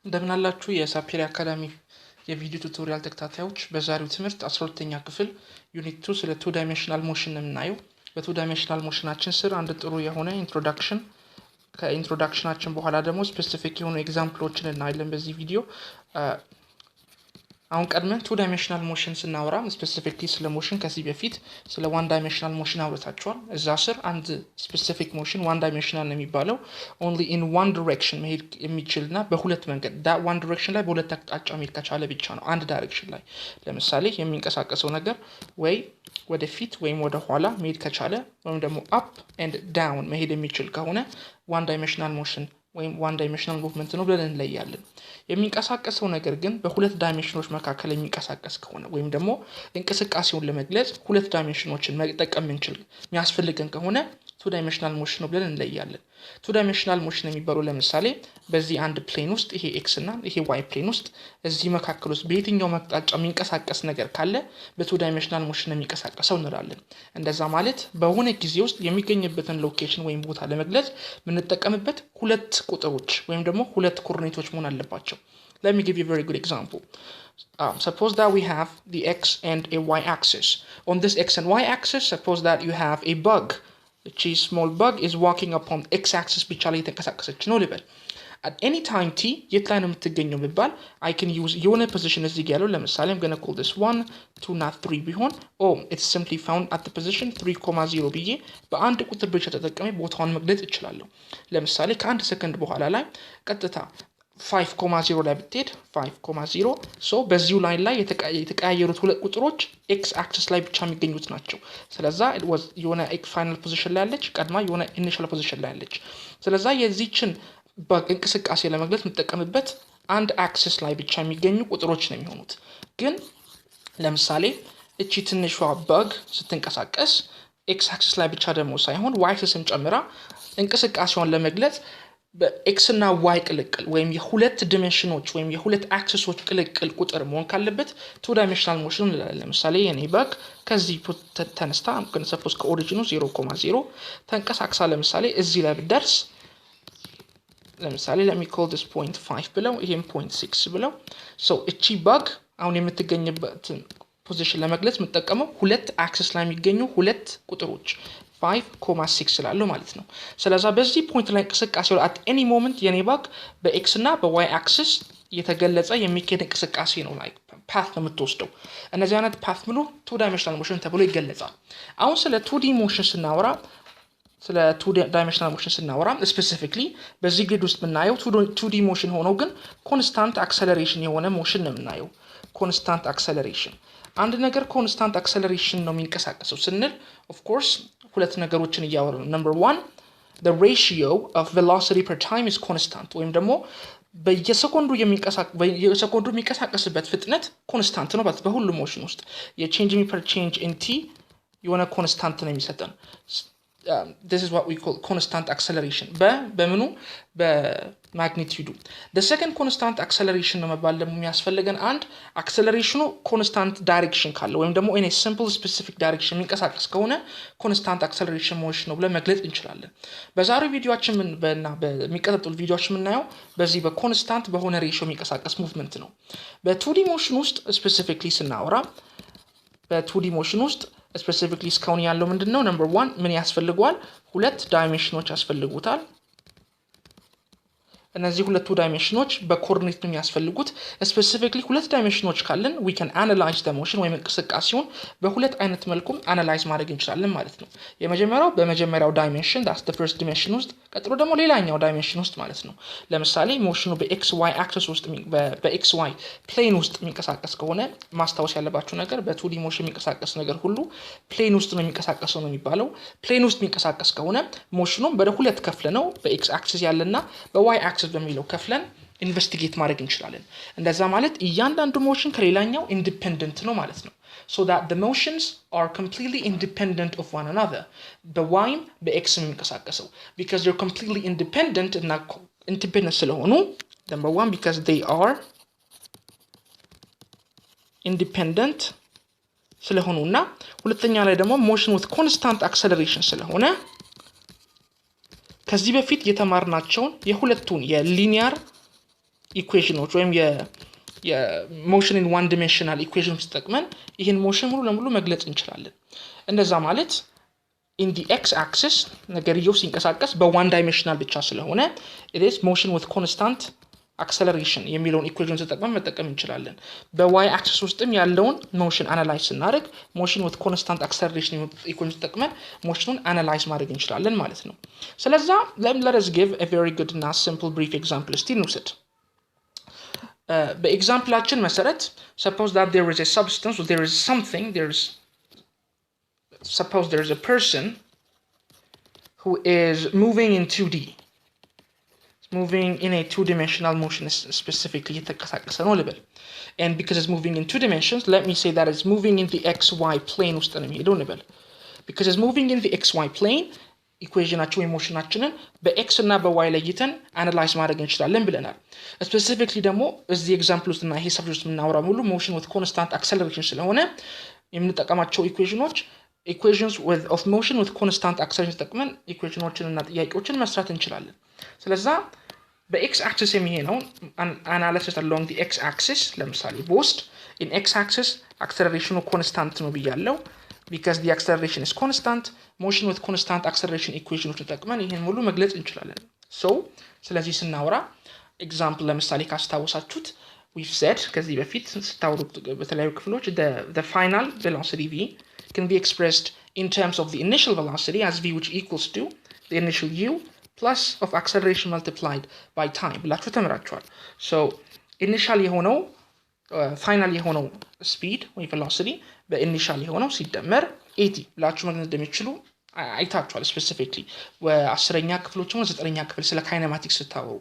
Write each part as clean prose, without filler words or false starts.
እንደምን አላችሁ የሳፔሪ አካዳሚ የቪዲዮ ቱቶሪያል ተከታታዮች። በዛሬው ትምህርት 12ኛ ክፍል ዩኒት 2 ስለ ቱ ዳይሜንሽናል ሞሽን የምናየው። በቱ ዳይሜንሽናል ሞሽናችን ስር አንድ ጥሩ የሆነ ኢንትሮዳክሽን፣ ከኢንትሮዳክሽናችን በኋላ ደግሞ ስፔሲፊክ የሆኑ ኤግዛምፕሎችን እናያለን በዚህ ቪዲዮ። አሁን ቀድመን ቱ ዳይሜንሽናል ሞሽን ስናወራ ስፔሲፊክሊ ስለ ሞሽን ከዚህ በፊት ስለ ዋን ዳይሜንሽናል ሞሽን አውርታችኋል። እዛ ስር አንድ ስፔሲፊክ ሞሽን ዋን ዳይሜንሽናል ነው የሚባለው only in one direction መሄድ የሚችልና በሁለት መንገድ that one direction ላይ በሁለት አቅጣጫ መሄድ ከቻለ ብቻ ነው። አንድ ዳይሬክሽን ላይ ለምሳሌ የሚንቀሳቀሰው ነገር ወይ ወደፊት ወይም ወደ ኋላ መሄድ ከቻለ ወይም ደግሞ up and down መሄድ የሚችል ከሆነ ዋን ዳይሜንሽናል ሞሽን ወይም ዋን ዳይሜንሽናል ሙቭመንት ነው ብለን እንለያለን። የሚንቀሳቀሰው ነገር ግን በሁለት ዳይሜንሽኖች መካከል የሚንቀሳቀስ ከሆነ ወይም ደግሞ እንቅስቃሴውን ለመግለጽ ሁለት ዳይሜንሽኖችን መጠቀም እንችል የሚያስፈልገን ከሆነ ቱ ዳይሜንሽናል ሞሽን ነው ብለን እንለያለን። ቱ ዳይሜንሽናል ሞሽን የሚባለው ለምሳሌ በዚህ አንድ ፕሌን ውስጥ ይሄ ኤክስ እና ይሄ ዋይ ፕሌን ውስጥ እዚህ መካከል ውስጥ በየትኛው አቅጣጫ የሚንቀሳቀስ ነገር ካለ በቱ ዳይሜንሽናል ሞሽን የሚንቀሳቀሰው እንላለን። እንደዛ ማለት በሆነ ጊዜ ውስጥ የሚገኝበትን ሎኬሽን ወይም ቦታ ለመግለጽ የምንጠቀምበት ሁለት ቁጥሮች ወይም ደግሞ ሁለት ኮኦርዲኔቶች መሆን አለባቸው። Let me give you a very good example. Suppose that we have the x and a y axis. On this x and y axis, suppose that you have a bug. Which is small bug is walking upon x-axis ብቻ ላይ የተንቀሳቀሰች ነው ልበል። At any time t የት ላይ ነው የምትገኘው ብባል I can use የሆነ position እዚህ ጋር ያለው ለምሳሌ I'm going to call this 1 2 not 3 ቢሆን it's simply found at the position 3,0 ብዬ በአንድ ቁጥር ብቻ ተጠቅሜ ቦታውን መግለጽ እችላለሁ። ለምሳሌ ከአንድ ሰከንድ በኋላ ላይ ቀጥታ 5,0 ላይ ብትሄድ 5,0 ሶ በዚሁ ላይን ላይ የተቀያየሩት ሁለት ቁጥሮች ኤክስ አክሲስ ላይ ብቻ የሚገኙት ናቸው። ስለዛ it was የሆነ ኤክስ ፋይናል ፖዚሽን ላይ ያለች ቀድማ የሆነ ኢኒሺያል ፖዚሽን ላይ ያለች። ስለዛ የዚህችን እንቅስቃሴ ለመግለጽ የምጠቀምበት አንድ አክሲስ ላይ ብቻ የሚገኙ ቁጥሮች ነው የሚሆኑት። ግን ለምሳሌ እቺ ትንሿ በግ ስትንቀሳቀስ ኤክስ አክሲስ ላይ ብቻ ደግሞ ሳይሆን ዋይ አክሲስን ጨምራ እንቅስቃሴውን ለመግለጽ በኤክስ እና ዋይ ቅልቅል ወይም የሁለት ዲሜንሽኖች ወይም የሁለት አክሲሶች ቅልቅል ቁጥር መሆን ካለበት ቱ ዳይሜንሽናል ሞሽን እንላለን። ለምሳሌ የኔ በግ ከዚህ ተነስታ ግን ሰፖዝ ከኦሪጂኑ 0,0 ተንቀሳቅሳ ለምሳሌ እዚህ ላይ ብደርስ ለምሳሌ let me call this point 5 ብለው ይሄም point 6 ብለው እቺ በግ አሁን የምትገኝበትን ፖዚሽን ለመግለጽ የምጠቀመው ሁለት አክሲስ ላይ የሚገኙ ሁለት ቁጥሮች 5,6 ስላለው ማለት ነው። ስለዚህ በዚህ ፖይንት ላይ እንቅስቃሴው at any moment የኔ ባግ በኤክስ እና በዋይ አክሲስ የተገለጸ የሚካሄድ እንቅስቃሴ ነው like path ነው የምትወስደው። እነዚህ አይነት path ብሎ ቱ ዳይሜንሽናል ሞሽን ተብሎ ይገለጻል። አሁን ስለ 2D ሞሽን ስናወራ ስለ ቱ ዳይሜንሽናል ሞሽን ስናወራ ስፔሲፊክሊ በዚህ ግድ ውስጥ የምናየው 2D ሞሽን ሆኖ ግን ኮንስታንት አክሰለሬሽን የሆነ ሞሽን ነው የምናየው። ኮንስታንት አክሰለሬሽን አንድ ነገር ኮንስታንት አክሰለሬሽን ነው የሚንቀሳቀሰው ስንል ኦፍ ኮርስ ሁለት ነገሮችን እያወራን ነው። ነምበር 1 the ratio of velocity per time is constant ወይም ደግሞ በየሰኮንዱ የሚንቀሳቀስበት ፍጥነት ኮንስታንት ነው በሁሉም ሞሽን ውስጥ የቼንጅ ሚ ፐር ቼንጅ ኢን ቲ የሆነ ኮንስታንት ነው የሚሰጠን። this is what we call constant acceleration በምኑ በማግኒቲዩዱ። the second constant acceleration ነው መባል ደግሞ የሚያስፈልገን አንድ አክሰለሬሽኑ ኮንስታንት ዳይሬክሽን ካለው ወይም ደግሞ in a simple specific direction የሚንቀሳቀስ ከሆነ ኮንስታንት አክሰለሬሽን ሞሽን ነው ብለን መግለጽ እንችላለን። በዛሬው ቪዲዮአችን እና በሚቀጥሉት ቪዲዮአችን የምናየው በዚህ በኮንስታንት በሆነ ሬሽዮ የሚንቀሳቀስ ሙቭመንት ነው። በ2D ሞሽን ውስጥ ስፔሲፊክሊ ስናወራ በ2D ሞሽን ውስጥ ስፔሲፊክሊ እስካሁን ያለው ምንድነው? ነምበር 1 ምን ያስፈልገዋል? ሁለት ዳይሜንሽኖች ያስፈልጉታል። እነዚህ ሁለቱ ዳይሜንሽኖች በኮኦርዲኔት ነው የሚያስፈልጉት። ስፔሲፊክሊ ሁለት ዳይሜንሽኖች ካለን we can analyze the motion ወይም እንቅስቃሴውን በሁለት አይነት መልኩ አናላይዝ ማድረግ እንችላለን ማለት ነው። የመጀመሪያው በመጀመሪያው ዳይሜንሽን that's the first dimension ውስጥ፣ ቀጥሎ ደግሞ ሌላኛው ዳይሜንሽን ውስጥ ማለት ነው። ለምሳሌ ሞሽኑ በኤክስ ዋይ አክሲስ ውስጥ በኤክስ ዋይ ፕሌን ውስጥ የሚንቀሳቀስ ከሆነ ማስታወስ ያለባችሁ ነገር በ2D ሞሽን የሚንቀሳቀስ ነገር ሁሉ ፕሌን ውስጥ ነው የሚንቀሳቀሰው ነው የሚባለው። ፕሌን ውስጥ የሚንቀሳቀስ ከሆነ ሞሽኑን በሁለት ከፍለ ነው በኤክስ አክሲስ ያለና በዋይ አክሲስ በሚለው ከፍለን ኢንቨስቲጌት ማድረግ እንችላለን። እንደዛ ማለት እያንዳንዱ ሞሽን ከሌላኛው ኢንዲፔንደንት ነው ማለት ነው። so that the motions are completely independent of one another በዋይም በኤክስ የሚንቀሳቀሰው because they're completely independent እና independent ስለሆኑ number 1 because they are independent ስለሆኑና ሁለተኛ ላይ ደግሞ motion with constant acceleration ስለሆነ ከዚህ በፊት የተማርናቸውን የሁለቱን የሊኒየር ኢኩዌሽኖች ወይም የሞሽን ኢን ዋን ዲሜንሽናል ኢኩዌሽንስ ተጠቅመን ይህን ሞሽን ሙሉ ለሙሉ መግለጽ እንችላለን። እንደዛ ማለት in the x axis ነገርየው ሲንቀሳቀስ በዋን ዳይሜንሽናል ብቻ ስለሆነ it is motion with constant acceleration የሚለውን ኢኩዌሽን ተጠቅመን መጠቀም እንችላለን። በy axis ውስጥም ያለውን ሞሽን አናላይዝ ስናደርግ motion with constant acceleration ኢኩዌሽን ተጠቅመን ሞሽኑን አናላይዝ ማድረግ እንችላለን ማለት ነው። ስለዛ let us give a very good and simple brief example እስቲ እንውሰድ። በኤግዛምፕላችን መሰረት suppose that there is a substance or there is something suppose there is a person who is moving in 2D. It's moving in a two-dimensional motion specifically. And because it's moving in 2 dimensions, let me say that it's moving in the XY plane. Because it's moving in the XY plane, equation motion በx እና በy ለይተን አናላይዝ ማድረግ እንችላለን ብለናል። Specifically ደግሞ እዚህ ኤግዛምፕል ውስጥ እና ይሄ ሰብጀክት ውስጥ የምናወራ ሙሉ motion with constant acceleration ስለሆነ የምንጠቀማቸው equations of motion with constant acceleration ተጠቅመን ኢኩዌሽኖችን እና ጥያቄዎችን መስራት እንችላለን። ስለዛ በx axis የሚሄነው analysis along the x axis ለምሳሌ ቦስት in x axis acceleration constant ነው ብያለው። because the acceleration is constant, motion with constant acceleration equations ተጠቅመን ይሄን ሙሉ መግለጽ እንችላለን። so ስለዚህ ስናወራ ኤግዛምፕል ለምሳሌ ካስታወሳችሁት we've said ከዚህ በፊት ስታወሩ በተለያዩ ክፍሎች the final velocity v can be expressed in terms of the initial velocity as v which equals to the initial u plus of acceleration multiplied by time ብላችሁ ተምራችኋል። so initial የሆነው final የሆነው speed ወይ velocity በinitial የሆነው ሲደመር 80 ብላችሁ ማለት እንደሚችሉ አይታችኋል። specifically ወ10ኛ ክፍሎችም ወ9ኛ ክፍል ስለ ካይኔማቲክስ ስታወሩ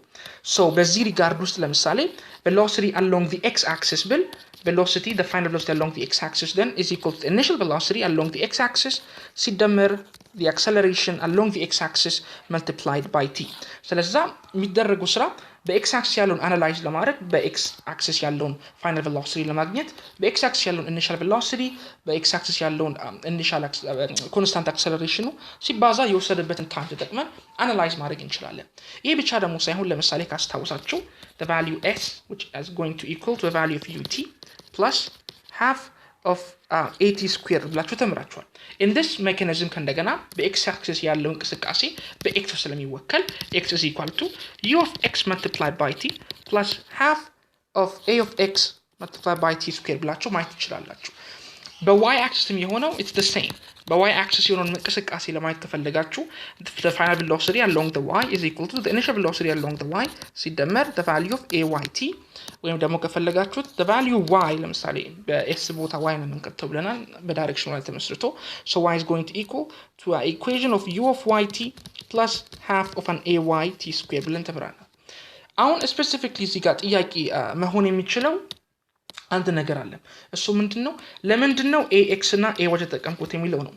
so በዚህ ሪጋርድ ውስጥ ለምሳሌ velocity along the x axis ብል velocity the final velocity along the x axis then is equal to the initial velocity along the x axis ሲደመር the acceleration along the x axis multiplied by t ስለዛ የሚደረገው ስራ በx axis ያለውን አናላይዝ ለማድረግ በx axis ያለውን final velocity ለማግኘት በx axis ያለውን initial velocity በx axis ያለውን initial constant acceleration ሲባዛ የወሰደበትን ታይም ተጠቅመን አናላይዝ ማድረግ እንችላለን። ይሄ ብቻ ደግሞ ሳይሆን ለምሳሌ ካስታውሳችሁ the value s which is going to equal to the value of ut plus half of 80 squared ብላችሁ ተምራችኋል። in this mechanism ከእንደገና በx axis ያለው እንቅስቃሴ በx ስለሚወከል x is equal to u of x multiplied by t plus half of a of x multiplied by t squared ብላችሁ ማየት ትችላላችሁ። በy axis የሆነው it's the same በy axis የሆነውን እንቅስቃሴ ለማየት ከፈለጋችሁ the final velocity along the y is equal to the initial velocity along the y ሲደመር the value of ayt ወይም ደግሞ ከፈለጋችሁት the value y ለምሳሌ በs ቦታ y ነው የምንከተው ብለናል በዳይሬክሽኑ ላይ ተመስርቶ so y is going to equal to an equation of u of yt plus half of an ayt squared ብለን ተምረናል። አሁን specifically እዚህ ጋር ጥያቄ መሆን የሚችለው አንድ ነገር አለ። እሱ ምንድነው ለምንድነው ax እና ay ተጠቀምኩት የሚለው ነው።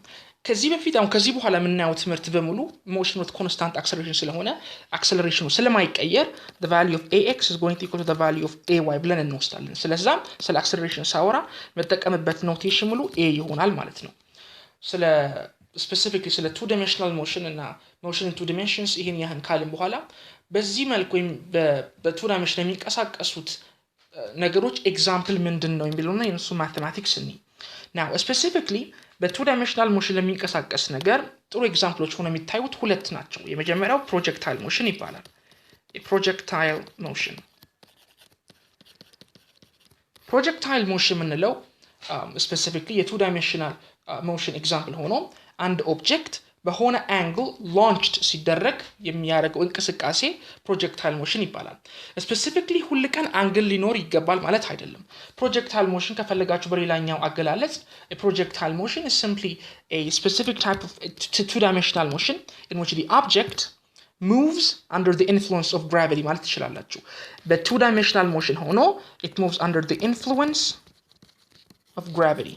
ከዚህ በፊት አሁን ከዚህ በኋላ የምናየው ትምህርት በሙሉ motion with constant acceleration ስለሆነ acceleration ስለማይቀየር the value of ax is going to equal to the value of ay ብለን እንወስዳለን። ስለዛ ስለ acceleration ሳወራ መጠቀምበት ኖቴሽን ሙሉ a ይሆናል ማለት ነው። ስለ specifically ስለ two dimensional motion እና motion in two dimensions ይሄን ያህን ካልን በኋላ በዚህ መልኩ ወይም በtwo dimension የሚንቀሳቀሱት ነገሮች ኤግዛምፕል ምንድነው የሚለውና የነሱ ማቴማቲክስ ነው። now specifically በtwo dimensional motion ለሚንቀሳቀስ ነገር ጥሩ ኤግዛምፕሎች ሆነው የሚታዩት ሁለት ናቸው። የመጀመሪያው projectile motion ይባላል። projectile motion ምንለው specifically የtwo dimensional motion ኤግዛምፕል ሆኖ አንድ ኦብጀክት በሆነ አንግል launched ሲደረግ የሚያደርገው እንቅስቃሴ projectile motion ይባላል። specifically ሁሉ ቀን አንግል ሊኖር ይገባል ማለት አይደለም። projectile motion ከፈለጋችሁ በሌላኛው አገላለጽ a projectile motion is simply a specific type of two-dimensional motion in which the object moves under the influence of gravity ማለት ትችላላችሁ። በtwo-dimensional motion ሆኖ it moves under the influence of gravity.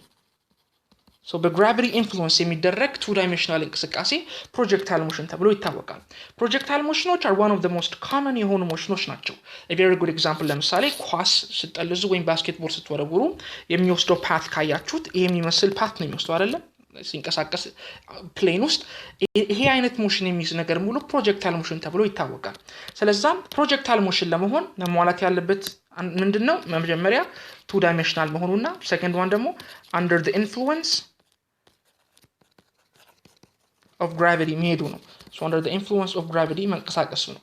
so በgravity influence የሚደረግ two-dimensional እንቅስቃሴ projectile motion ተብሎ ይታወቃል። projectile motions are one of the most common የሆኑ motions ናቸው። a very good example ለምሳሌ ኳስ ስትጠልዙ ወይም ባስኬትቦል ስትወረውሩ የሚወስደው ፓት ካያችሁት ይሄ የሚመስል ፓት ነው የሚወስደው አይደል? ሲንቀሳቀስ ፕሌን ውስጥ ይሄ አይነት ሞሽን የሚይዝ ነገር ሙሉ ፕሮጀክታይል ሞሽን ተብሎ ይታወቃል። ስለዚህ ፕሮጀክታይል ሞሽን ለመሆን መሟላት ያለበት ምንድነው? መጀመሪያ 2 ዳይሜንሽናል መሆኑና ሰከንድ ዋን ደግሞ under the influence of gravity መሄዱ ነው። so under the influence of gravity መንቀሳቀሱ ነው።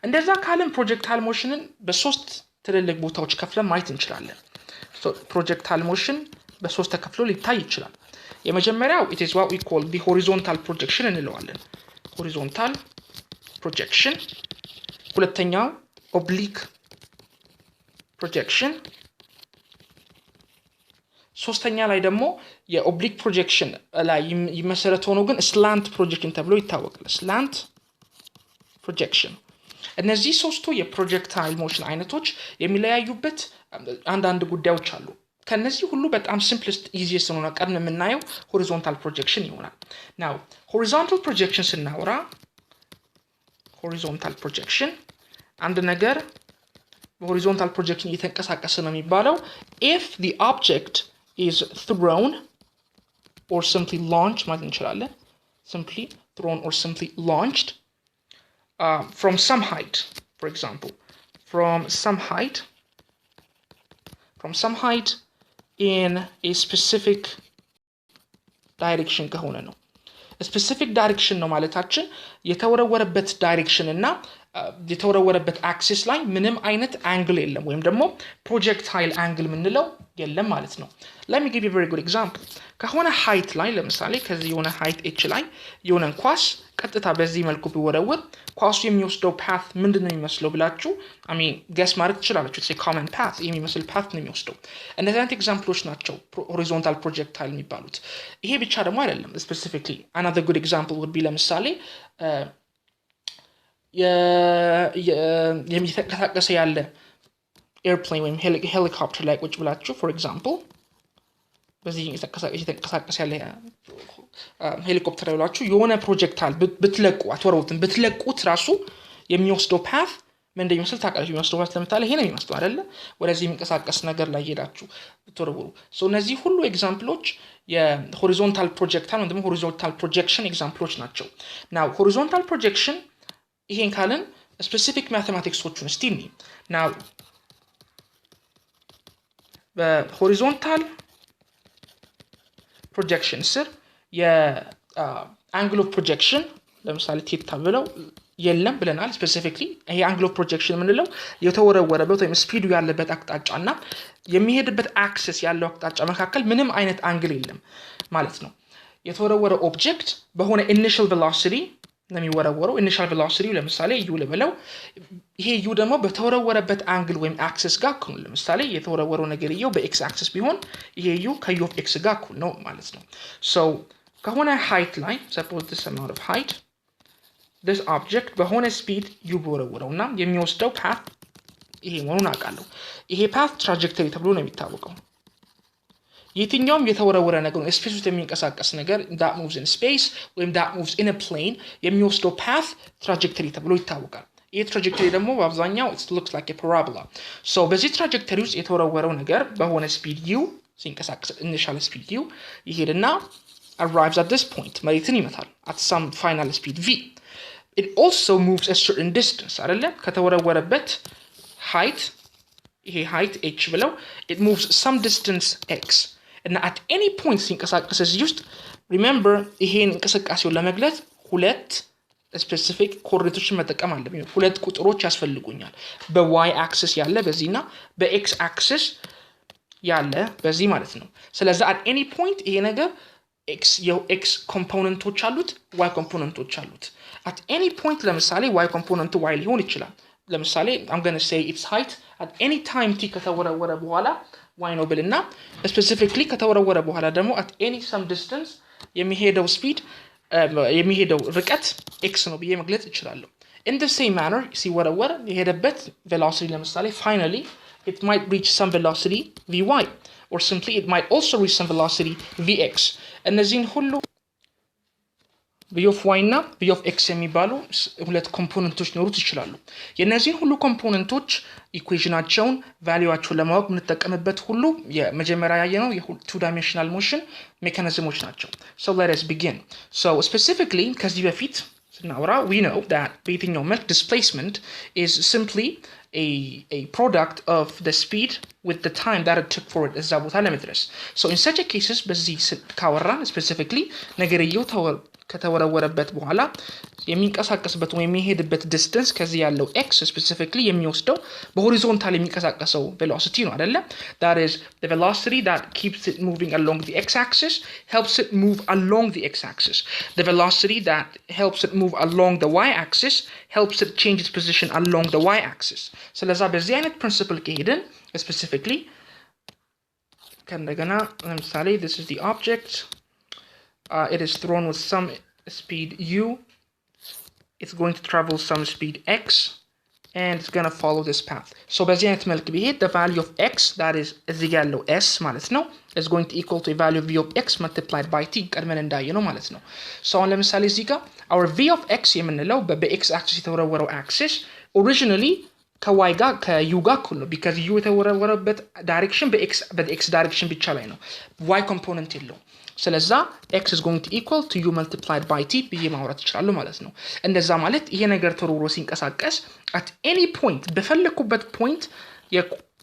እንደዛ ካለን ፕሮጀክታይል ሞሽንን በሶስት ትልልቅ ቦታዎች ከፍለን ማየት እንችላለን። so ፕሮጀክታይል ሞሽን በሶስት ተከፍሎ ሊታይ ይችላል። የመጀመሪያው it is what we call the horizontal projection እንለዋለን። horizontal projection። ሁለተኛው oblique projection። ሶስተኛ ላይ ደግሞ የኦብሊክ ፕሮጀክሽን ላይ ይመሰረት ሆኖ ግን ስላንት ፕሮጀክሽን ተብሎ ይታወቃል። ስላንት ፕሮጀክሽን። እነዚህ ሶስቱ የፕሮጀክታይል ሞሽን አይነቶች የሚለያዩበት አንዳንድ ጉዳዮች አሉ። ከነዚህ ሁሉ በጣም ሲምፕልስት ኢዚየስት ነው ቀድመን የምናየው ሆሪዞንታል ፕሮጀክሽን ይሆናል። ናው ሆሪዞንታል ፕሮጀክሽን ስናወራ ሆሪዞንታል ፕሮጀክሽን አንድ ነገር በሆሪዞንታል ፕሮጀክሽን እየተንቀሳቀሰ ነው የሚባለው if the object is thrown or simply launched ማለት እንችላለን። simply thrown or simply launched from some height, for example from some height in a specific direction ከሆነ ነው። specific direction ነው ማለታችን የተወረወረበት ዳይሬክሽን እና የተወረወረበት አክሲስ ላይ ምንም አይነት አንግል የለም ወይም ደግሞ ፕሮጀክታይል አንግል ምንለው የለም ማለት ነው። let me give you a very good example። ከሆነ height ላይ ለምሳሌ ከዚህ የሆነ height h ላይ የሆነ ኳስ ቀጥታ በዚህ መልኩ ቢወረወር ኳሱ የሚወስደው path ምንድነው የሚመስለው ብላችሁ guess ማድረግ ትችላላችሁ። it's a common path የሚመስል path ነው የሚወስደው። እነዚህ አይነት ኤግዛምፕሎች ናቸው horizontal projectile የሚባሉት። ይሄ ብቻ ደግሞ አይደለም። specifically another good example would be ለምሳሌ የሚተንቀሳቀስ ያለ ኤርፕሌን ወይም ሄሊኮፕተር ላይ ቁጭ ብላችሁ for example በዚህ የተንቀሳቀስ ያለ ሄሊኮፕተር ላይ ብላችሁ የሆነ ፕሮጀክታይል ብትለቁ አትወረውትን ብትለቁት ራሱ የሚወስደው path ምን እንደሚመስል ታውቃላችሁ። የሚወስደው path ለምሳሌ ይሄ ነው የሚመስለው አይደለ? ወደዚህ የሚንቀሳቀስ ነገር ላይ ሄዳችሁ ብትወረውሩ እነዚህ ሁሉ ኤግዛምፕሎች የሆሪዞንታል ፕሮጀክታይል ወይም ደግሞ ሆሪዞንታል ፕሮጀክሽን ኤግዛምፕሎች ናቸው። ናው ሆሪዞንታል ፕሮጀክሽን ይሄን ካልን ስፔሲፊክ ማቴማቲክሶቹን እስቲ እንይ። ናው በሆሪዞንታል ፕሮጀክሽን ስር የአንግል ኦፍ ፕሮጀክሽን ለምሳሌ ቴታ ብለው የለም ብለናል። ስፔሲፊክሊ ይሄ አንግል ኦፍ ፕሮጀክሽን የምንለው የተወረወረበት ወይም ስፒዱ ያለበት አቅጣጫና የሚሄድበት አክሲስ ያለው አቅጣጫ መካከል ምንም አይነት አንግል የለም ማለት ነው። የተወረወረ ኦብጀክት በሆነ ኢኒሺያል ቬሎሲቲ ነው የሚወረወረው። ኢኒሺያል ቬሎሲቲ ለምሳሌ u ልበለው። ይሄ u ደግሞ በተወረወረበት አንግል ወይም አክሲስ ጋር እኩል ነው። ለምሳሌ የተወረወረው ነገርየው በኤክስ አክሲስ ቢሆን ይሄ u ከu of x ጋር እኩል ነው ማለት ነው። so ከሆነ height ላይ suppose this amount of height this object በሆነ speed u በወረወረውና የሚወስደው path ይሄ መሆኑን አውቃለሁ። ይሄ path trajectory ተብሎ ነው የሚታወቀው። የትኛውም የተወረወረ ነገር ነው ስፔስ ውስጥ የሚንቀሳቀስ ነገር that moves in space ወይም that moves in a plane የሚወስደው path trajectory ተብሎ ይታወቃል። ይሄ trajectory ደግሞ በአብዛኛው it looks like a parabola. so በዚህ trajectory ውስጥ የተወረወረው ነገር በሆነ speed u ሲንቀሳቀስ initial speed u ይሄድና arrives at this point መሬትን ይመታል at some final speed v. it also moves a certain distance አይደለ? ከተወረወረበት height ይሄ height h ብለው it moves some distance x and at any point ሲንቀሳቀስ እዚህ ውስጥ remember ይሄን እንቅስቃሴውን ለመግለጽ ሁለት ስፔሲፊክ ኮኦርዲኔቶችን መጠቀም አለብኝ። ሁለት ቁጥሮች ያስፈልጉኛል። በy axis ያለ በዚህና በx axis ያለ በዚህ ማለት ነው። ስለዚህ at any point ይሄ ነገር x ኮምፖነንቶች አሉት y ኮምፖነንቶች አሉት። at any point ለምሳሌ y ኮምፖነንቱ y ሊሆን ይችላል። ለምሳሌ I'm going to say its height at any time t ከተወረወረ በኋላ y ነው ብልና specifically ከተወረወረ በኋላ ደግሞ at any some distance የሚሄደው speed የሚሄደው ርቀት x ነው ብዬ መግለጽ እችላለሁ። in the same manner ሲወረወር የሄደበት velocity ለምሳሌ finally it might reach some velocity vy or simply it might also reach some velocity vx። እነዚህን ሁሉ v of y እና v of x የሚባሉ ሁለት ኮምፖነንቶች ኖሩት ይችላሉ። የነዚህን ሁሉ ኮምፖነንቶች ኢኩዌሽናቸውን ቫልዩዋቸውን ለማወቅ የምንጠቀምበት ሁሉ የመጀመሪያ ያየነው የቱ ዳይሜንሽናል ሞሽን ሜካኒዝሞች ናቸው። so let us begin. so specifically ከዚህ በፊት ስናወራ we know that በየትኛው መልክ displacement is simply a product of the speed with the time that it took for it እዛ ቦታ ለመድረስ so in such a cases በዚህ ካወራን specifically ነገርየው ከተወረወረበት በኋላ የሚንቀሳቀስበት ወይ የሚሄድበት ዲስታንስ ከዚህ ያለው x specifically የሚወስደው በሆሪዞንታል የሚንቀሳቀሰው velocity ነው አይደለ? that is the velocity that keeps it moving along the x-axis helps it move along the x-axis. the velocity that helps it move along the y-axis helps it change its position along the y-axis. ስለዛ በዚህ አይነት principle ከሄድን specifically ከእንደገና ለምሳሌ this is the object. It is thrown with some speed u. It's going to travel some speed x, and it's going to follow this path. So በዚህ አይነት መልክ ቢሄድ the value of x, that is እዚህ ያለው s ማለት ነው, is going to equal to a value of v of x multiplied by t ቀድመን እንዳየነው ማለት ነው። so አሁን ለምሳሌ እዚህ ጋር our v of x የምንለው በx axis የተወረወረው axis originally ከy ጋር ከu ጋር እኩል ነው because u የተወረወረበት ዳይሬክሽን በx ዳይሬክሽን ብቻ ላይ ነው, y ኮምፖነንት የለውም። ስለዛ x is going to equal to u multiplied by t ብዬ ማውራት ይችላል ማለት ነው። እንደዛ ማለት ይሄ ነገር ተወርውሮ ሲንቀሳቀስ at any point በፈለኩበት ፖይንት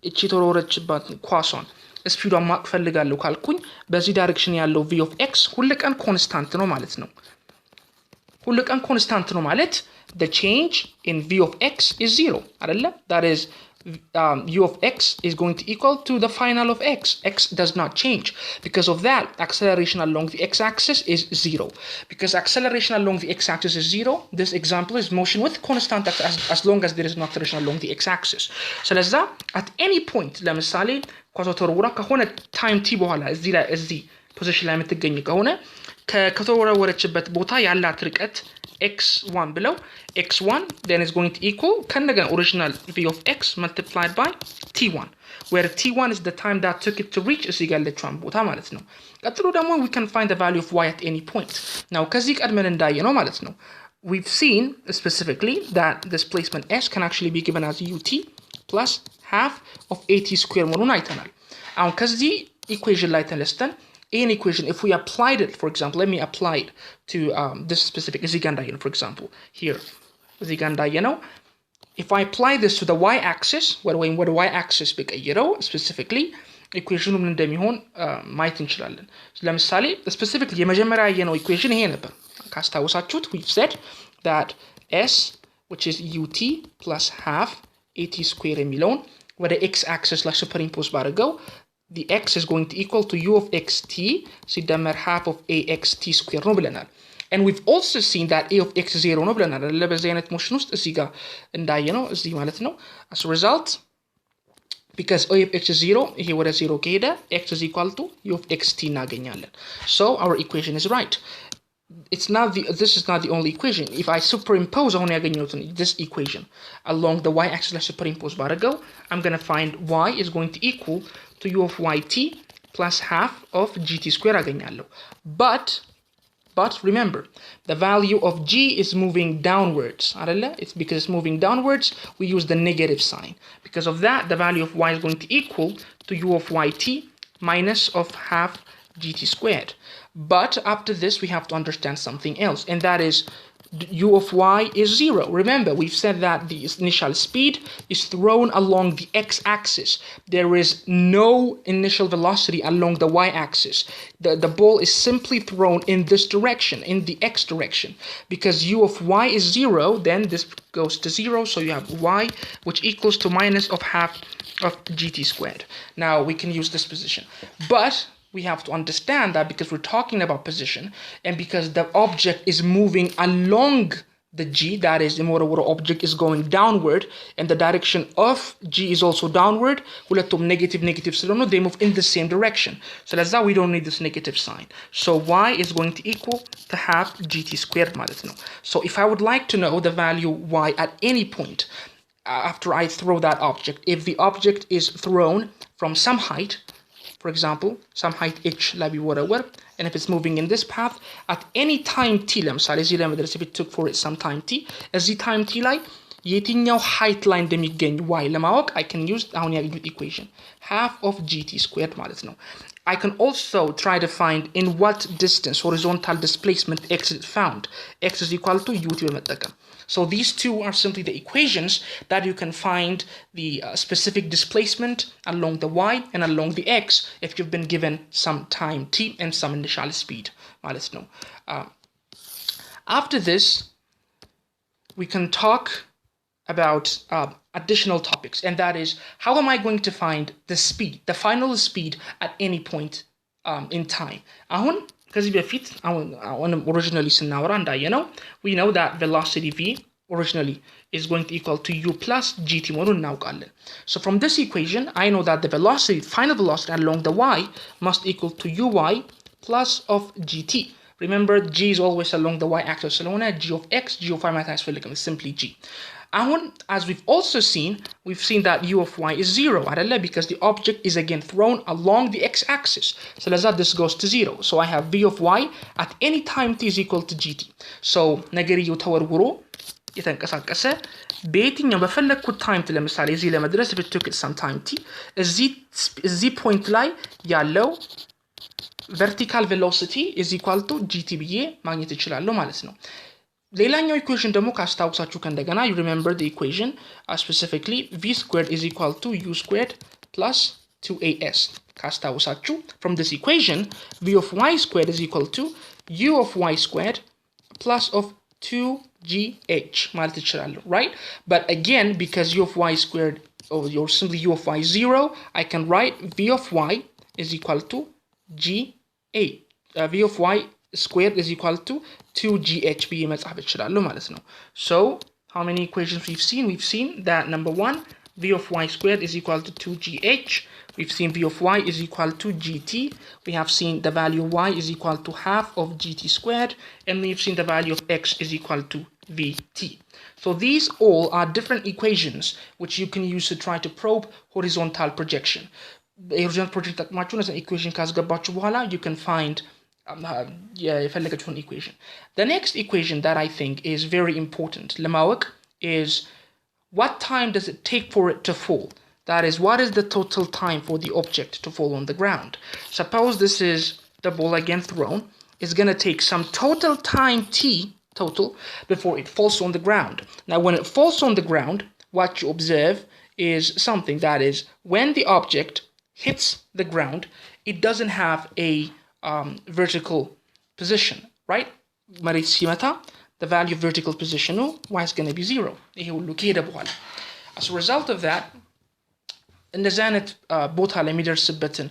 እቺ ተወርወረችባት ኳሷን ስፒዷን ማወቅ ፈልጋለሁ ካልኩኝ በዚህ ዳይሬክሽን ያለው v of x ሁልቀን ኮንስታንት ነው ማለት ነው። ሁልቀን ኮንስታንት ነው ማለት the change in v of x is 0 አይደለ? that is u of x is going to equal to the final of x. X does not change. Because of that, acceleration along the x-axis is 0. Because acceleration along the x-axis is 0, this example is motion with constant as long as there is no acceleration along the x-axis. So let's say at any point, ለምሳሌ ኳሷ ተወርውራ ከሆነ time t በኋላ እዚህ ፖዚሽን ላይ የምትገኝ ከሆነ ከተወረወረችበት ቦታ ያላት ርቀት x1 below x1 then is going to equal ከነገና original v of x multiplied by t1 where t1 is the time that took it to reach እዚህ ጋር ያለችውን ቦታ ማለት ነው። ቀጥሎ ደግሞ we can find the value of y at any point. now ከዚህ ቀድመን እንዳየነው ማለት ነው we've seen specifically that displacement s can actually be given as ut plus half of at square መሆኑን አይተናል። አሁን ከዚህ equation ላይ ተነስተን in equation, if we applied it, for example, let me apply it to this specific zigandayeno, for example, here, zigandayeno. If I apply this to the y-axis, what the y-axis specifically, equation እንደሚሆን ማየት እንችላለን። ለምሳሌ specifically የመጀመሪያ ያየነው equation ይሄ ነበር። ካስታውሳችሁት we've said that s which is ut plus half at square የሚለውን ወደ x-axis ላይ superimpose ባደርገው the x is going to equal to u of xt ሲደመር half of axt square ነው ብለናል። and we've also seen that a of x 0 ነው ብለናል። ለበዚህ አይነት ሞሽን ውስጥ እዚህ ጋር እንዳየነው እዚህ ማለት ነው as a result because a of x is 0 ይሄ ወደ 0 ከሄደ x is equal to u of xt እናገኛለን። so our equation is right. This is not the only equation. If I superimpose አሁን ያገኘሁትን this equation along the y-axis ላይ superimpose ባደርገው I'm going to find y is going to equal to u of yt plus half of gt square አገኛለሁ. But remember, the value of g is moving downwards. It's because it's moving downwards, we use the negative sign. Because of that, the value of y is going to equal to u of yt minus of half gt squared. But after this, we have to understand something else, and that is u of y is 0. Remember, we've said that the initial speed is thrown along the x-axis. There is no initial velocity along the y-axis. The ball is simply thrown in this direction, in the x direction. Because u of y is 0, then this goes to 0, so you have y, which equals to minus of half of gt squared. Now, we can use this position. But we have to understand that because we're talking about position and because the object is moving along the g, that is, the motor object is going downward and the direction of g is also downward, ሁለቱም negative ስለሆኑ they move in the same direction. So that's why we don't need this negative sign. So y is going to equal to half gt squared ማለት ነው. So if I would like to know the value y at any point after I throw that object, if the object is thrown from some height, for example some height h ላይ ቢወረወር and if it's moving in this path at any time t ለምሳሌ እዚህ ለመድረስ if it took for it some time t እዚህ time t ላይ የትኛው height ላይ እንደሚገኝ y ለማወቅ I can use አሁን ያገኙት equation half of gt squared ማለት ነው. I can also try to find in what distance horizontal displacement x is found. X is equal to ut በመጠቀም. So these two are simply the equations that you can find the specific displacement along the y and along the x if you've been given some time t and some initial speed ማለት ነው. After this we can talk about additional topics, and that is how am I going to find the speed, the final speed at any point in time. አሁን ከዚህ በፊት originally ስናወራ እንዳየነው we know that velocity v originally is going to equal to u plus gt መሆኑን እናውቃለን. So from this equation I know that the velocity, final velocity along the y must equal to uy plus of gt. Remember g is always along the y axis ስለሆነ g of x g of y ማለት አያስፈልግም, it's simply g. As we've also seen, we've seen that u of y is 0 አይደለ, because the object is again thrown along the x-axis. So this goes to 0. So I have v of y at any time t is equal to gt. So ነገርየው ተወርውሮ የተንቀሳቀሰ በየትኛው በፈለኩት ታይም ለምሳሌ እዚህ ለመድረስ if it took it some time t እዚህ ፖይንት ላይ ያለው vertical velocity is equal to gt ብዬ ማግኘት እችላለሁ ማለት ነው. ሌላኛው equation ደግሞ ካስታውሳችሁ ከእንደገና you remember the equation specifically v squared is equal to u squared plus 2as. ካስታውሳችሁ from this equation v of y squared is equal to u of y squared plus of 2gh ማለት እችላለሁ, right? But again, because u of y squared or simply u of y is 0, I can write v of y is equal to v of y squared is equal to 2gh ብዬ መጻፍ እችላለሁ ማለት ነው. So how many equations we've seen? We've seen that number 1 v of y squared is equal to 2gh. We've seen v of y is equal to gt. We have seen the value of y is equal to half of gt squared, and we've seen the value of x is equal to vt. So these all are different equations which you can use to try to probe horizontal projection. Horizontal projection ተጠቅማችሁ as an equation ካስገባችሁ በኋላ you can find የፈለጋችሁን equation. The next equation that I think is very important ለማወቅ is what time does it take for it to fall? That is, what is the total time for the object to fall on the ground? Suppose this is the ball again thrown. It's going to take some total time t total before it falls on the ground. Now when it falls on the ground, what you observe is something, that is, when the object hits the ground, it doesn't have a vertical position, right? መሬት ሲመታ the value of vertical position y is going to be 0. ይሄ ሁሉ ከሄደ በኋላ as a result of that እንደዚህ አይነት ቦታ ላይ የሚደርስበትን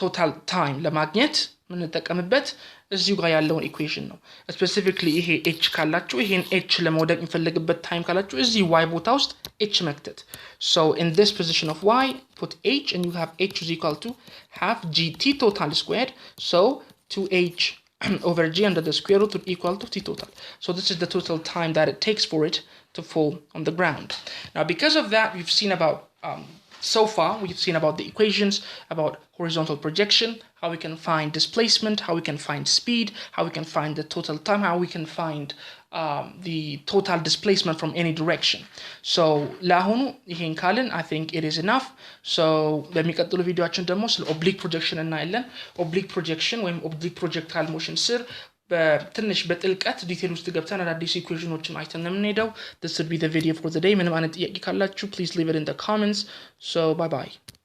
total time ለማግኘት የምንጠቀምበት እዚሁ ጋር ያለውን equation ነው. specifically ይሄ h ካላችሁ ይሄን h ለመውደቅ የሚፈልግበት time ካላችሁ እዚህ y ቦታ ውስጥ h መክተት. So in this position of y, put h and you have h is equal to half gt total squared. So 2h over g under the square root would equal to t total. So this is the total time that it takes for it to fall on the ground. Now because of that, we've seen about so far we've seen about the equations, about horizontal projection, how we can find displacement, how we can find speed, how we can find the total time, how we can find the total displacement from any direction. So ለአሁኑ ይሄን ካልን I think it is enough. So በሚቀጥሉ ቪዲዮአችን ደግሞ ስለ oblique projection እናያለን. oblique projection ወይም oblique projectile motion ስር በትንሽ በጥልቀት ዲቴል ውስጥ ገብተን አዳዲስ ኢኩዌሽኖችን አይተን ነው የምንሄደው. This would be the video for the day. ምንም አይነት ጥያቄ ካላችሁ please leave it in the comments. So bye bye.